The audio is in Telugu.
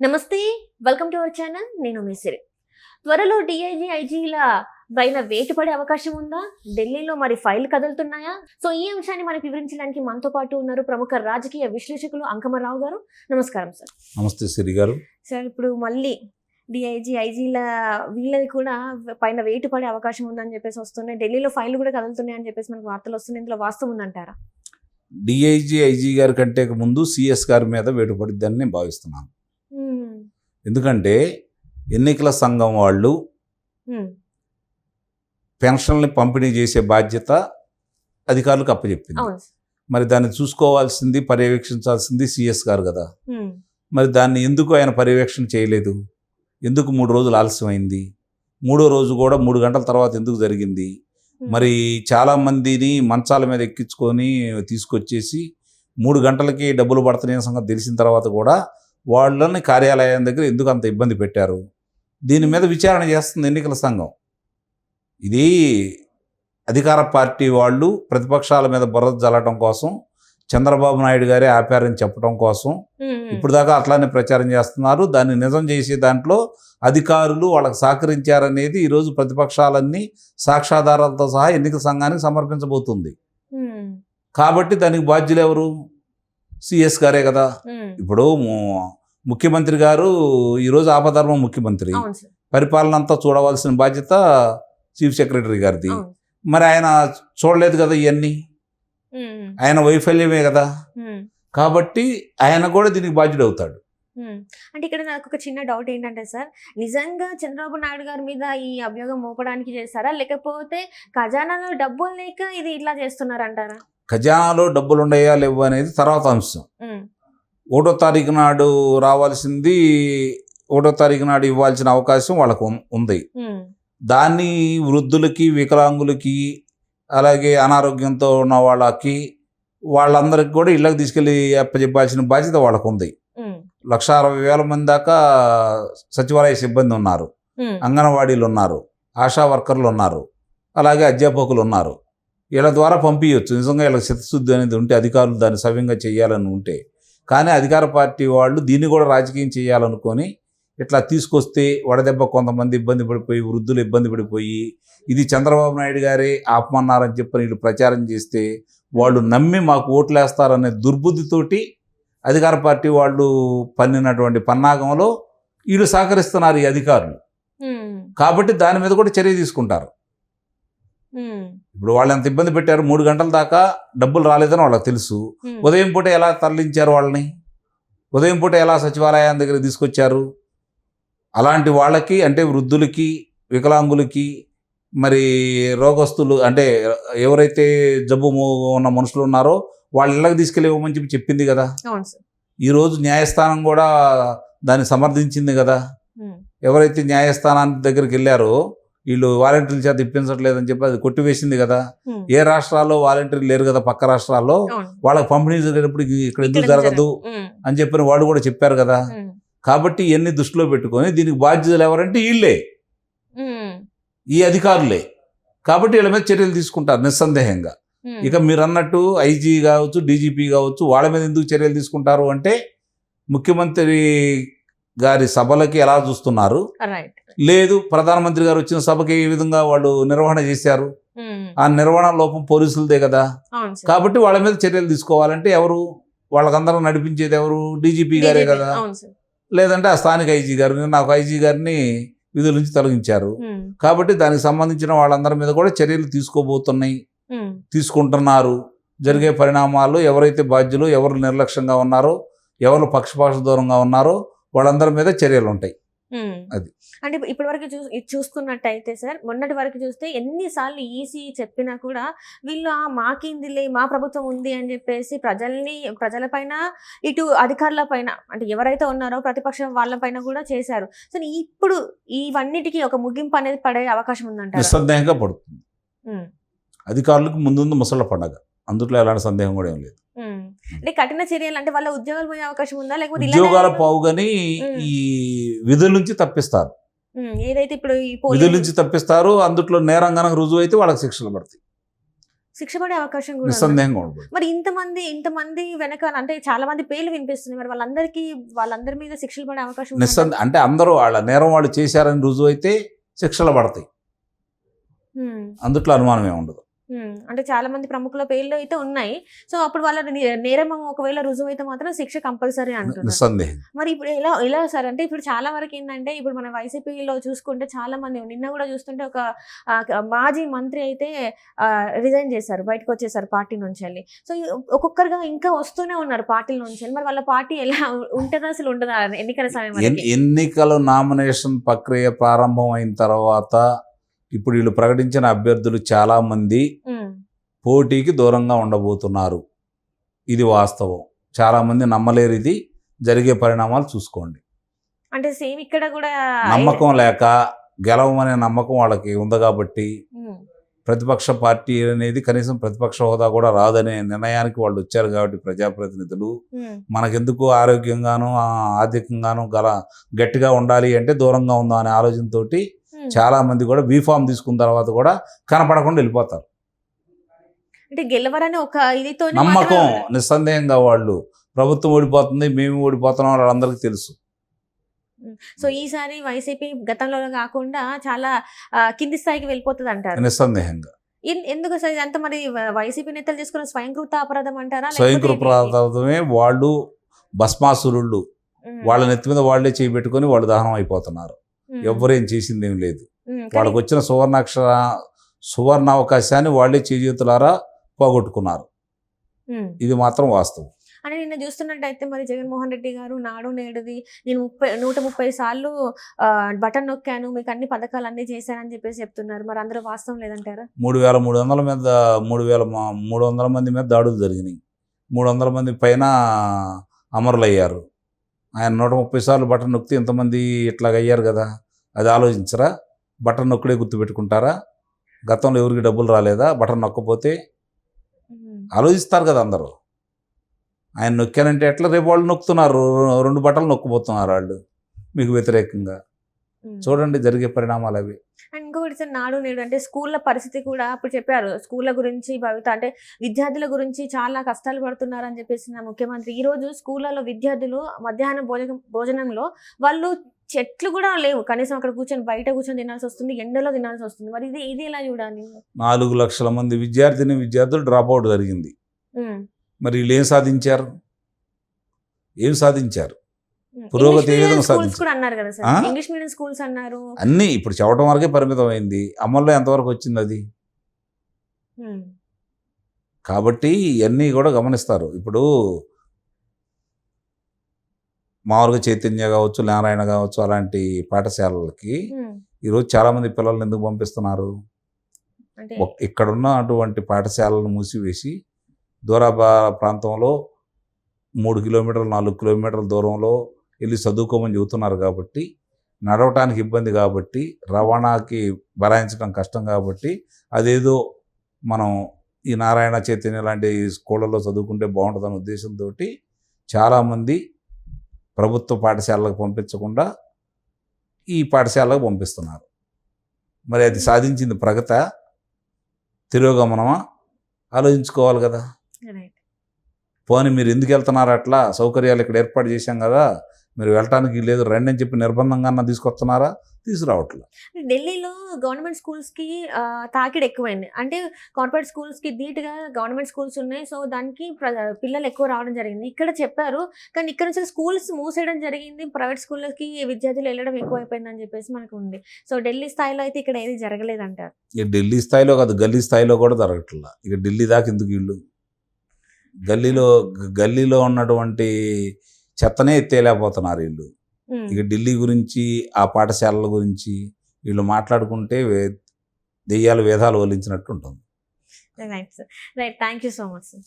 నమస్తే, వెల్కమ్ టు అవర్ ఛానల్. నేను మీ సిరి. త్వరలో డిఐజీ ఐజీల పైన వేటు పడే అవకాశం ఉందా? ఢిల్లీలో మరి ఫైల్ కదులుతున్నాయా? సో ఈ అంశాన్ని మనకు వివరించడానికి మనతో పాటు ఉన్నారు ప్రముఖ రాజకీయ విశ్లేషకులు అంకమరావు గారు. నమస్కారం సార్. నమస్తే సిరి గారు. సార్, ఇప్పుడు మళ్ళీ డిఐజీ ఐజీల వీళ్ళది కూడా పైన వేటు పడే అవకాశం ఉందని చెప్పేసి వస్తున్నాయి. ఢిల్లీలో ఫైల్ కూడా కదులుతున్నాయి అని చెప్పేసి మనకు వార్తలు వస్తున్నాయి. ఇందులో వాస్తవం ఉందంటారా? డిఐజీ ఐజీ గారి కంటే ముందు సిఎస్ గారి మీద వేటు పడిద్దని నేను భావిస్తున్నాను. ఎందుకంటే ఎన్నికల సంఘం వాళ్ళు పెన్షన్లు పంపిణీ చేసే బాధ్యత అధికారులకు అప్పచెప్పింది. మరి దాన్ని చూసుకోవాల్సింది, పర్యవేక్షించాల్సింది సిఎస్ గారు కదా. మరి దాన్ని ఎందుకు ఆయన పర్యవేక్షణ చేయలేదు? ఎందుకు 3 రోజులు ఆలస్యమైంది? 3వ రోజు కూడా 3 గంటల తర్వాత ఎందుకు జరిగింది? మరి చాలామందిని మంచాల మీద ఎక్కించుకొని తీసుకొచ్చేసి 3 గంటలకి డబ్బులు పడుతున్నాయని సంగతి తెలిసిన తర్వాత కూడా వాళ్ళని కార్యాలయం దగ్గర ఎందుకు అంత ఇబ్బంది పెట్టారు? దీని మీద విచారణ చేస్తుంది ఎన్నికల సంఘం. ఇది అధికార పార్టీ వాళ్ళు ప్రతిపక్షాల మీద బురద జల్లటం కోసం, చంద్రబాబు నాయుడు గారే ఆపారని చెప్పడం కోసం ఇప్పుడు దాకా అట్లానే ప్రచారం చేస్తున్నారు. దాన్ని నిజం చేసే దాంట్లో అధికారులు వాళ్ళకి సహకరించారనేది ఈరోజు ప్రతిపక్షాలన్నీ సాక్ష్యాధారాలతో సహా ఎన్నికల సంఘానికి సమర్పించబోతుంది. కాబట్టి దానికి బాధ్యులు ఎవరు? సిఎస్ గారే కదా. ఇప్పుడు ముఖ్యమంత్రి గారు ఈరోజు ఆపధర్మ ముఖ్యమంత్రి, పరిపాలన అంతా చూడవలసిన బాధ్యత చీఫ్ సెక్రటరీ గారిది. మరి ఆయన చూడలేదు కదా ఇవన్నీ, ఆయన వైఫల్యమే కదా. కాబట్టి ఆయన కూడా దీనికి బాధ్యుడు అవుతాడు. అంటే ఇక్కడ నాకు ఒక చిన్న డౌట్ ఏంటంటే సార్, నిజంగా చంద్రబాబు నాయుడు గారి మీద ఈ అభియోగం మోపడానికి చేస్తారా, లేకపోతే ఖజానాలో డబ్బులు లేక ఇది ఇట్లా చేస్తున్నారంటారా? ఖజానాలో డబ్బులు ఉన్నాయా లేవు అనేది తర్వాత అంశం. 1వ తారీఖు నాడు రావాల్సింది 1వ తారీఖు నాడు ఇవ్వాల్సిన అవకాశం వాళ్ళకు ఉంది. దాన్ని వృద్ధులకి, వికలాంగులకి, అలాగే అనారోగ్యంతో ఉన్న వాళ్ళందరికీ కూడా ఇళ్ళకి తీసుకెళ్ళి అప్పచెప్పాల్సిన బాధ్యత వాళ్ళకు ఉంది. 1,60,000 మంది దాకా సచివాలయ సిబ్బంది ఉన్నారు, అంగన్వాడీలు ఉన్నారు, ఆశా వర్కర్లు ఉన్నారు, అలాగే అధ్యాపకులు ఉన్నారు. వీళ్ళ ద్వారా పంపించవచ్చు. నిజంగా వీళ్ళకి చిత్తశుద్ధి అనేది ఉంటే, అధికారులు దాన్ని సవ్యంగా చేయాలని ఉంటే. కానీ అధికార పార్టీ వాళ్ళు దీన్ని కూడా రాజకీయం చేయాలనుకొని ఇట్లా తీసుకొస్తే వడదెబ్బ కొంతమంది ఇబ్బంది పడిపోయి, వృద్ధులు ఇబ్బంది పడిపోయి, ఇది చంద్రబాబు నాయుడు గారే ఆపమన్నారని చెప్పని వీళ్ళు ప్రచారం చేస్తే వాళ్ళు నమ్మి మాకు ఓట్లేస్తారనే దుర్బుద్ధితోటి అధికార పార్టీ వాళ్ళు పన్నినటువంటి పన్నాగంలో వీళ్ళు సహకరిస్తున్నారు ఈ అధికారులు. కాబట్టి దాని మీద కూడా చర్య తీసుకుంటారు. ఇప్పుడు వాళ్ళు ఎంత ఇబ్బంది పెట్టారు, 3 గంటల దాకా డబ్బులు రాలేదని వాళ్ళకి తెలుసు. ఉదయం పూట ఎలా తరలించారు వాళ్ళని, ఉదయం పూట ఎలా సచివాలయం దగ్గర తీసుకొచ్చారు? అలాంటి వాళ్ళకి, అంటే వృద్ధులకి, వికలాంగులకి, మరి రోగస్తులు, అంటే ఎవరైతే జబ్బు ఉన్న మనుషులు ఉన్నారో వాళ్ళ ఇళ్ళకి తీసుకెళ్ళి ఇవ్వమని చెప్పి చెప్పింది కదా. ఈరోజు న్యాయస్థానం కూడా దాన్ని సమర్థించింది కదా. ఎవరైతే న్యాయస్థానానికి దగ్గరికి వెళ్ళారో వీళ్ళు వాలంటీర్ల చేత ఇప్పించట్లేదని చెప్పి అది కొట్టివేసింది కదా. ఏ రాష్ట్రాల్లో వాలంటీర్లు లేరు కదా, పక్క రాష్ట్రాల్లో. వాళ్ళకి పంపిణీ జరిగినప్పుడు ఇక్కడ ఎందుకు జరగదు అని చెప్పిన వాళ్ళు కూడా చెప్పారు కదా. కాబట్టి ఇవన్నీ దృష్టిలో పెట్టుకొని దీనికి బాధ్యతలు ఎవరంటే వీళ్ళే, ఈ అధికారులే. కాబట్టి వీళ్ళ మీద చర్యలు తీసుకుంటారు నిస్సందేహంగా. ఇక మీరు అన్నట్టు ఐజీ కావచ్చు, డీజీపీ కావచ్చు, వాళ్ళ మీద ఎందుకు చర్యలు తీసుకుంటారు అంటే ముఖ్యమంత్రి గారి సభలకి ఎలా చూస్తున్నారు, లేదు ప్రధానమంత్రి గారు వచ్చిన సభకి ఏ విధంగా వాళ్ళు నిర్వహణ చేశారు, ఆ నిర్వహణ లోపం పోలీసులదే కదా. కాబట్టి వాళ్ళ మీద చర్యలు తీసుకోవాలంటే ఎవరు? వాళ్ళకందరూ నడిపించేది ఎవరు? డీజీపీ గారే కదా. లేదంటే ఆ స్థానిక ఐజీ గారు. నాకు ఐజీ గారిని విధుల నుంచి తొలగించారు. కాబట్టి దానికి సంబంధించిన వాళ్ళందరి మీద కూడా చర్యలు తీసుకుంటున్నారు. జరిగే పరిణామాలు, ఎవరైతే బాధ్యులు, ఎవరు నిర్లక్ష్యంగా ఉన్నారో, ఎవరు పక్షపాత దూరంగా ఉన్నారో వాళ్ళందరి మీద చర్యలు ఉంటాయి. అది అంటే ఇప్పటి వరకు చూసుకున్నట్టయితే సార్, మొన్నటి వరకు చూస్తే ఎన్నిసార్లు ఈసీ చెప్పినా కూడా వీళ్ళు మాకిందిలే, మా ప్రభుత్వం ఉంది అని చెప్పేసి ప్రజలపైన, ఇటు అధికారుల పైన, అంటే ఎవరైతే ఉన్నారో ప్రతిపక్షం వాళ్ళపైన కూడా చేశారు. సో ఇప్పుడు ఇవన్నిటికీ ఒక ముగింపు అనేది పడే అవకాశం ఉందంట. నిస్సందేహంగా పడుతుంది. అధికారులకు ముందు ముసళ్ళ పండగ, అందులో ఎలాంటి సందేహం కూడా ఏం లేదు. అంటే కఠిన చర్యలు అంటే వాళ్ళ ఉద్యోగాలు పోయే అవకాశం ఉందా, లేకపోతే ఉద్యోగాల పోవుగాని ఈ విధుల నుంచి తప్పిస్తారు. ఏదైతే ఇప్పుడు విధుల నుంచి తప్పిస్తారు. అందుట్లో నేరం గనక రుజువు అయితే వాళ్ళకి శిక్షలు పడతాయి. శిక్ష పడే అవకాశం కూడా ఉందా? నిస్సందేహంగా ఉండదు. మరి ఇంతమంది వెనకాల అంటే చాలా మంది పేర్లు వినిపిస్తున్నాయి. మరి వాళ్ళందరి మీద శిక్షలు పడే అవకాశం ఉందా? అంటే అందరూ వాళ్ళ నేరం వాళ్ళు చేశారని రుజువు అయితే శిక్షలు పడతాయి, అందుట్లో అనుమానం ఏమి ఉండదు. అంటే చాలా మంది ప్రముఖుల పేర్లు అయితే ఉన్నాయి. సో అప్పుడు వాళ్ళ నేరం ఒకవేళ రుజువు అయితే మాత్రం శిక్ష కంపల్సరీ అంటున్నారు. నిస్సందేహం. మరి ఇప్పుడు ఎలా సార్ అంటే ఇప్పుడు చాలా వరకు ఏంటంటే ఇప్పుడు మన వైసీపీలో చూసుకుంటే చాలా మంది నిన్న కూడా చూస్తుంటే ఒక మాజీ మంత్రి అయితే రిజైన్ చేశారు, బయటకు వచ్చేసారు పార్టీ నుంచి వెళ్ళి. సో ఒక్కొక్కరుగా ఇంకా వస్తూనే ఉన్నారు పార్టీల నుంచి వెళ్ళి. మరి వాళ్ళ పార్టీ ఎలా ఉంటుందా అసలు ఉండదా ఎన్నికల సమయం? ఎన్నికల నామినేషన్ ప్రక్రియ ప్రారంభం అయిన తర్వాత ఇప్పుడు వీళ్ళు ప్రకటించిన అభ్యర్థులు చాలా మంది పోటీకి దూరంగా ఉండబోతున్నారు. ఇది వాస్తవం, చాలా మంది నమ్మలేరు. ఇది జరిగే పరిణామాలు చూసుకోండి. అంటే సేమ్ ఇక్కడ కూడా నమ్మకం లేక గెలవమనే నమ్మకం వాళ్ళకి ఉంది కాబట్టి ప్రతిపక్ష పార్టీ అనేది కనీసం ప్రతిపక్ష హోదా కూడా రాదనే నిర్ణయానికి వాళ్ళు వచ్చారు. కాబట్టి ప్రజాప్రతినిధులు మనకెందుకు ఆరోగ్యంగాను ఆర్థికంగాను గట్టిగా ఉండాలి అంటే దూరంగా ఉందాం అనే ఆలోచనతోటి చాలా మంది కూడా బీఫామ్ తీసుకున్న తర్వాత కూడా కనపడకుండా వెళ్ళిపోతారు. అంటే గెలవరని ఒక ఇదితో నమ్మకం నిస్సందేహంగా వాళ్ళు ప్రభుత్వం ఓడిపోతుంది, మేము ఓడిపోతున్నాం వాళ్ళందరికీ తెలుసు. సో ఈసారి వైసీపీ గతంలో కాకుండా చాలా కింది స్థాయికి వెళ్ళిపోతుంది అంటారు. నిస్సందేహంగా. ఎందుకు సార్ ఇదంతా మరి వైసీపీ నేతలు చేసుకున్న స్వయంకృత అపరాధం అంటారా? స్వయంకృత అపరాధమే. వాళ్ళు భస్మాసురుళ్ళు, వాళ్ళ నెత్తి మీద వాళ్ళే చేయబెట్టుకొని వాళ్ళు దహనం అయిపోతున్నారు. ఎవరేం చేసింది ఏం లేదు. వాళ్ళకు వచ్చిన సువర్ణ అవకాశాన్ని వాళ్ళే చేజేతులారా పోగొట్టుకున్నారు. ఇది మాత్రం వాస్తవం. అని నిన్న చూస్తున్నట్టయితే మరి జగన్మోహన్ రెడ్డి గారు నాడు నేడుది నేను 130 సార్లు బటన్ నొక్కాను, మీకు అన్ని పథకాలు అన్ని చేశానని చెప్పేసి చెప్తున్నారు. మరి అందరూ వాస్తవం లేదంటారా? 300 మంది మీద దాడులు జరిగినాయి. 300 మంది పైన అమరులయ్యారు. ఆయన 130 సార్లు బటన్ నొక్కితే ఇంతమంది ఇట్లాగయ్యారు కదా, అది ఆలోచించరా? బటన్ నొక్కడే గుర్తుపెట్టుకుంటారా? గతంలో ఎవరికి డబ్బులు రాలేదా బటన్ నొక్కపోతే? ఆలోచిస్తారు కదా అందరూ. ఆయన నొక్కానంటే ఎట్లా, రేపు వాళ్ళు నొక్కుతున్నారు, 2 బటన్లు నొక్కబోతున్నారు వాళ్ళు మీకు వ్యతిరేకంగా. చూడండి జరిగే పరిణామాలు అవి. అండ్ ఇంకొకటి సార్, నాడు నేడు అంటే స్కూళ్ళ పరిస్థితి కూడా అప్పుడు చెప్పారు. స్కూళ్ళ గురించి భవిత అంటే విద్యార్థుల గురించి చాలా కష్టాలు పడుతున్నారు అని చెప్పేసి నా ముఖ్యమంత్రి. ఈరోజు స్కూళ్ళలో విద్యార్థులు మధ్యాహ్నం భోజనంలో వాళ్ళు చెట్లు కూడా లేవు, కనీసం అక్కడ కూర్చొని బయట కూర్చొని తినాల్సి వస్తుంది, ఎండలో తినాల్సి వస్తుంది. మరి ఇది ఎలా చూడాలి? 4 లక్షల మంది విద్యార్థులు డ్రాప్ అవుట్ జరిగింది. మరి వీళ్ళు ఏం సాధించారు? పురోగతి ఏ విధంగా సాధించారు? ఇంగ్లీష్ మీడియం స్కూల్స్ అన్నారు. అన్నీ ఇప్పుడు చెప్పడం వరకే పరిమితం అయింది, అమల్లో ఎంతవరకు వచ్చింది అది? కాబట్టి ఇవన్నీ కూడా గమనిస్తారు. ఇప్పుడు మామూలుగా చైతన్య కావచ్చు, నారాయణ కావచ్చు, అలాంటి పాఠశాలలకి ఈరోజు చాలా మంది పిల్లల్ని ఎందుకు పంపిస్తున్నారు? ఇక్కడున్న అటువంటి పాఠశాలను మూసివేసి దూర ప్రాంతంలో 3 కిలోమీటర్లు 4 కిలోమీటర్ల దూరంలో వెళ్ళి చదువుకోమని చెబుతున్నారు. కాబట్టి నడవటానికి ఇబ్బంది, కాబట్టి రవాణాకి భరాయించడం కష్టం, కాబట్టి అదేదో మనం ఈ నారాయణ చైతన్య లాంటి స్కూళ్ళలో చదువుకుంటే బాగుంటుందనే ఉద్దేశంతో చాలామంది ప్రభుత్వ పాఠశాలకు పంపించకుండా ఈ పాఠశాలకు పంపిస్తున్నారు. మరి అది సాధించింది ప్రగతి, తిరోగమనమా? ఆలోచించుకోవాలి కదా. పోనీ మీరు ఎందుకు వెళ్తున్నారు? అట్లా సౌకర్యాలు ఇక్కడ ఏర్పాటు చేశాం కదా, మీరు వెళ్ళటానికి లేదు రండి అని చెప్పి నిర్బంధంగా తీసుకొస్తున్నారా? తీసుకురావట్లేదు. ఢిల్లీలో గవర్నమెంట్ స్కూల్స్కి తాకిడి ఎక్కువైంది. అంటే కార్పొరేట్ స్కూల్స్కి ధీటుగా గవర్నమెంట్ స్కూల్స్ ఉన్నాయి, సో దానికి పిల్లలు ఎక్కువ రావడం జరిగింది. ఇక్కడ చెప్పారు, కానీ ఇక్కడ నుంచి స్కూల్స్ మూసేయడం జరిగింది, ప్రైవేట్ స్కూళ్ళకి విద్యార్థులు వెళ్ళడం ఎక్కువైపోయిందని చెప్పేసి మనకు ఉంది. సో ఢిల్లీ స్థాయిలో అయితే ఇక్కడ ఏది జరగలేదంటారు. ఇక ఢిల్లీ స్థాయిలో కాదు, గల్లీ స్థాయిలో కూడా జరగట్లా. ఇక ఢిల్లీ దాకా ఎందుకు వీళ్ళు? గల్లీలో ఉన్నటువంటి చెత్తనే ఎత్తేలేకపోతున్నారు వీళ్ళు. ఇక ఢిల్లీ గురించి, ఆ పాఠశాలల గురించి వీళ్ళు మాట్లాడుకుంటే దెయ్యాలు వేదాలు వల్లించినట్టు ఉంటుంది. Right sir, right. Thank you so much sir.